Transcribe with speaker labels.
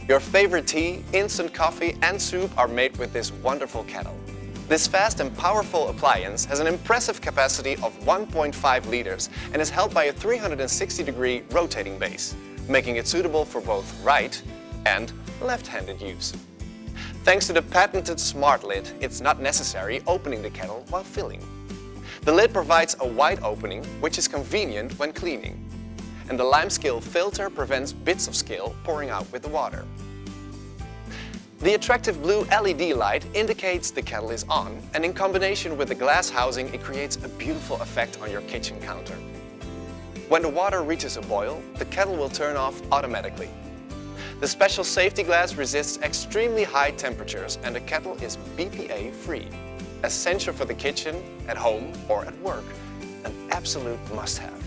Speaker 1: Your favorite tea, instant coffee and soup are made with this wonderful kettle. This fast and powerful appliance has an impressive capacity of 1.5 liters and is held by a 360-degree rotating base, making it suitable for both right and left-handed use. Thanks to the patented smart lid, it's not necessary opening the kettle while filling. The lid provides a wide opening, which is convenient when cleaning. And the limescale filter prevents bits of scale pouring out with the water. The attractive blue LED light indicates the kettle is on, and in combination with the glass housing, it creates a beautiful effect on your kitchen counter. When the water reaches a boil, the kettle will turn off automatically. The special safety glass resists extremely high temperatures and the kettle is BPA free. Essential for the kitchen, at home or at work. An absolute must-have.